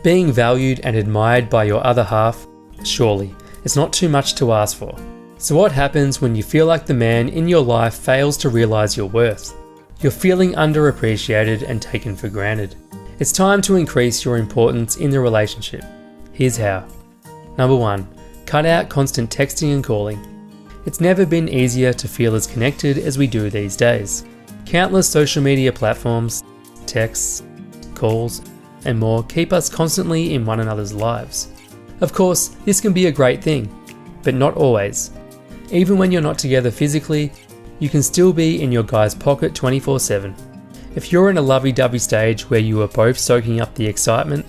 Being valued and admired by your other half, surely, it's not too much to ask for. So what happens when you feel like the man in your life fails to realise your worth? You're feeling underappreciated and taken for granted. It's time to increase your importance in the relationship. Here's how. Number 1. Cut out constant texting and calling. It's never been easier to feel as connected as we do these days. Countless social media platforms, texts, calls, and more keep us constantly in one another's lives. Of course, this can be a great thing, but not always. Even when you're not together physically, you can still be in your guy's pocket 24/7. If you're in a lovey-dovey stage where you are both soaking up the excitement,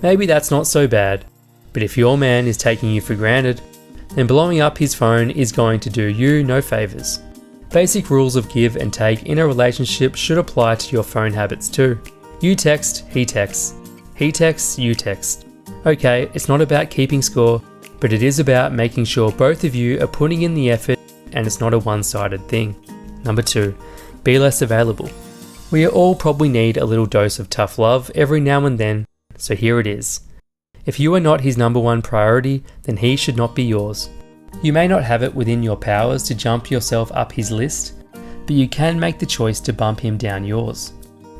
maybe that's not so bad. But if your man is taking you for granted, then blowing up his phone is going to do you no favours. Basic rules of give and take in a relationship should apply to your phone habits too. You text, he texts. He texts, you text. Okay, it's not about keeping score, but it is about making sure both of you are putting in the effort and it's not a one-sided thing. Number 2, be less available. We all probably need a little dose of tough love every now and then, so here it is. If you are not his number 1 priority, then he should not be yours. You may not have it within your powers to jump yourself up his list, but you can make the choice to bump him down yours.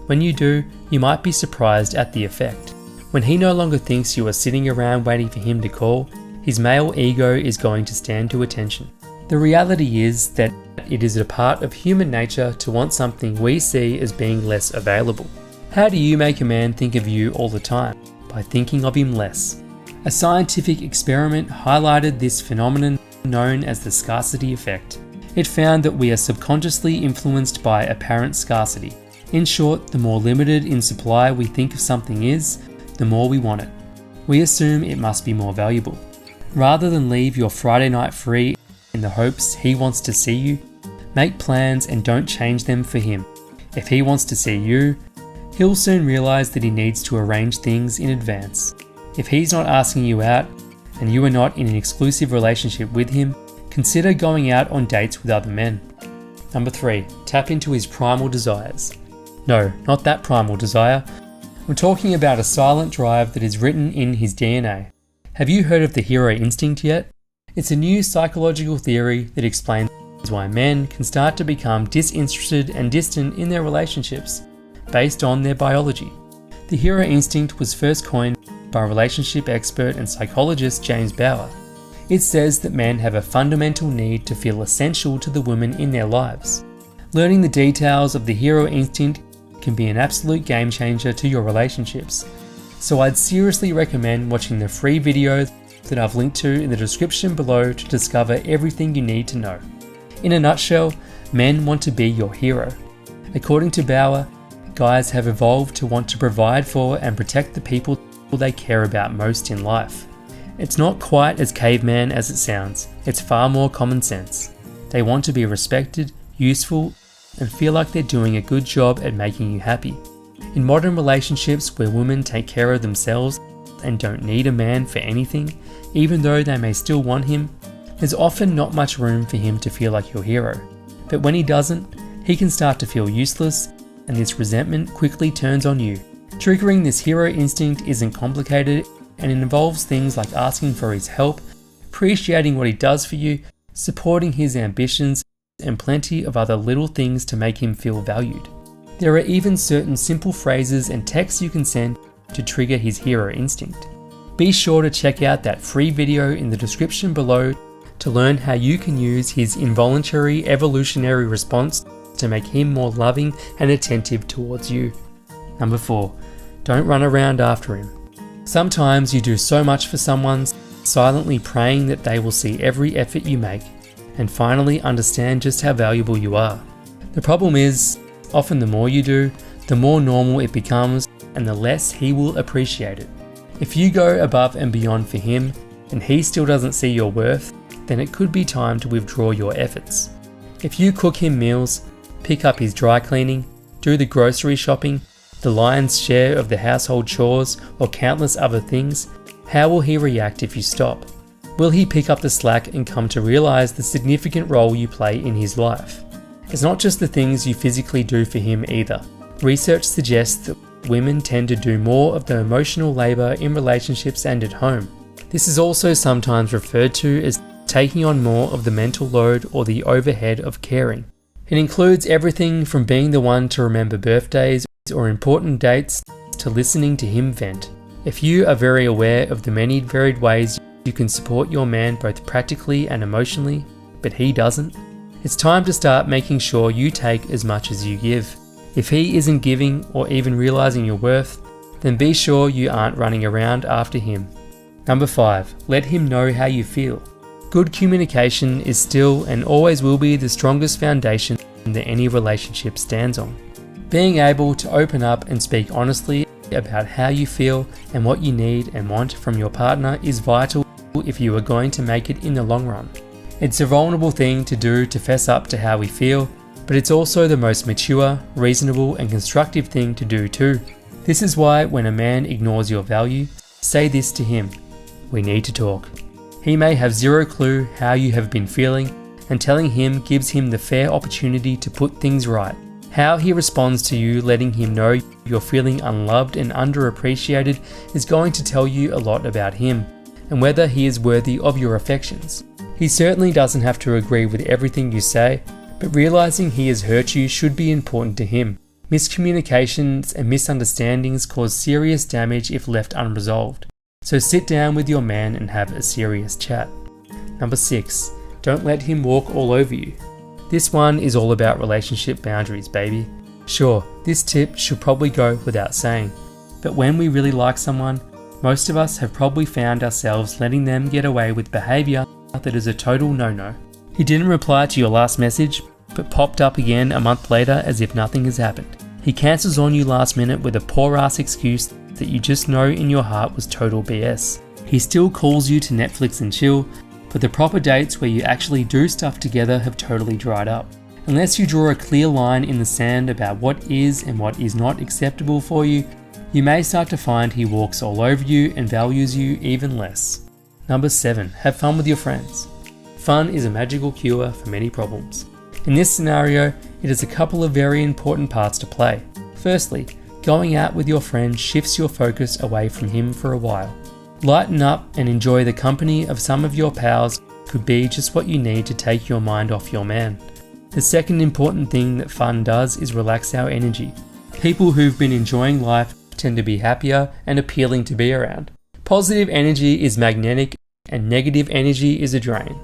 When you do, you might be surprised at the effect. When he no longer thinks you are sitting around waiting for him to call, his male ego is going to stand to attention. The reality is that it is a part of human nature to want something we see as being less available. How do you make a man think of you all the time? By thinking of him less. A scientific experiment highlighted this phenomenon known as the scarcity effect. It found that we are subconsciously influenced by apparent scarcity. In short, the more limited in supply we think of something is, the more we want it. We assume it must be more valuable. Rather than leave your Friday night free in the hopes he wants to see you, make plans and don't change them for him. If he wants to see you, he'll soon realise that he needs to arrange things in advance. If he's not asking you out, and you are not in an exclusive relationship with him, consider going out on dates with other men. Number 3, tap into his primal desires. No, not that primal desire. I'm talking about a silent drive that is written in his DNA. Have you heard of the hero instinct yet? It's a new psychological theory that explains why men can start to become disinterested and distant in their relationships, based on their biology. The hero instinct was first coined by relationship expert and psychologist James Bauer. It says that men have a fundamental need to feel essential to the women in their lives. Learning the details of the hero instinct can be an absolute game changer to your relationships. So I'd seriously recommend watching the free video that I've linked to in the description below to discover everything you need to know. In a nutshell, men want to be your hero. According to Bauer, guys have evolved to want to provide for and protect the people they care about most in life. It's not quite as caveman as it sounds, it's far more common sense. They want to be respected, useful, and feel like they're doing a good job at making you happy. In modern relationships where women take care of themselves and don't need a man for anything, even though they may still want him, there's often not much room for him to feel like your hero. But when he doesn't, he can start to feel useless, and this resentment quickly turns on you. Triggering this hero instinct isn't complicated, and it involves things like asking for his help, appreciating what he does for you, supporting his ambitions, and plenty of other little things to make him feel valued. There are even certain simple phrases and texts you can send to trigger his hero instinct. Be sure to check out that free video in the description below to learn how you can use his involuntary evolutionary response to make him more loving and attentive towards you. Number 4, don't run around after him. Sometimes you do so much for someone, silently praying that they will see every effort you make and finally understand just how valuable you are. The problem is, often the more you do, the more normal it becomes and the less he will appreciate it. If you go above and beyond for him and he still doesn't see your worth, then it could be time to withdraw your efforts. If you cook him meals, pick up his dry cleaning, do the grocery shopping, the lion's share of the household chores, or countless other things, how will he react if you stop? Will he pick up the slack and come to realize the significant role you play in his life? It's not just the things you physically do for him either. Research suggests that women tend to do more of the emotional labour in relationships and at home. This is also sometimes referred to as taking on more of the mental load or the overhead of caring. It includes everything from being the one to remember birthdays or important dates to listening to him vent. If you are very aware of the many varied ways you can support your man both practically and emotionally, but he doesn't, it's time to start making sure you take as much as you give. If he isn't giving or even realising your worth, then be sure you aren't running around after him. Number 5, let him know how you feel. Good communication is still and always will be the strongest foundation that any relationship stands on. Being able to open up and speak honestly about how you feel and what you need and want from your partner is vital if you are going to make it in the long run. It's a vulnerable thing to do to fess up to how we feel, but it's also the most mature, reasonable and constructive thing to do too. This is why when a man ignores your value, say this to him: "We need to talk." He may have zero clue how you have been feeling, and telling him gives him the fair opportunity to put things right. How he responds to you letting him know you're feeling unloved and underappreciated is going to tell you a lot about him, and whether he is worthy of your affections. He certainly doesn't have to agree with everything you say, but realizing he has hurt you should be important to him. Miscommunications and misunderstandings cause serious damage if left unresolved. So sit down with your man and have a serious chat. Number 6, don't let him walk all over you. This one is all about relationship boundaries, baby. Sure, this tip should probably go without saying, but when we really like someone, most of us have probably found ourselves letting them get away with behaviour that is a total no-no. He didn't reply to your last message, but popped up again a month later as if nothing has happened. He cancels on you last minute with a poor ass excuse that you just know in your heart was total BS. He still calls you to Netflix and chill, but the proper dates where you actually do stuff together have totally dried up. Unless you draw a clear line in the sand about what is and what is not acceptable for you, you may start to find he walks all over you and values you even less. Number 7, have fun with your friends. Fun is a magical cure for many problems. In this scenario, it has a couple of very important parts to play. Firstly, going out with your friend shifts your focus away from him for a while. Lighten up and enjoy the company of some of your pals could be just what you need to take your mind off your man. The second important thing that fun does is relax our energy. People who've been enjoying life tend to be happier and appealing to be around. Positive energy is magnetic and negative energy is a drain.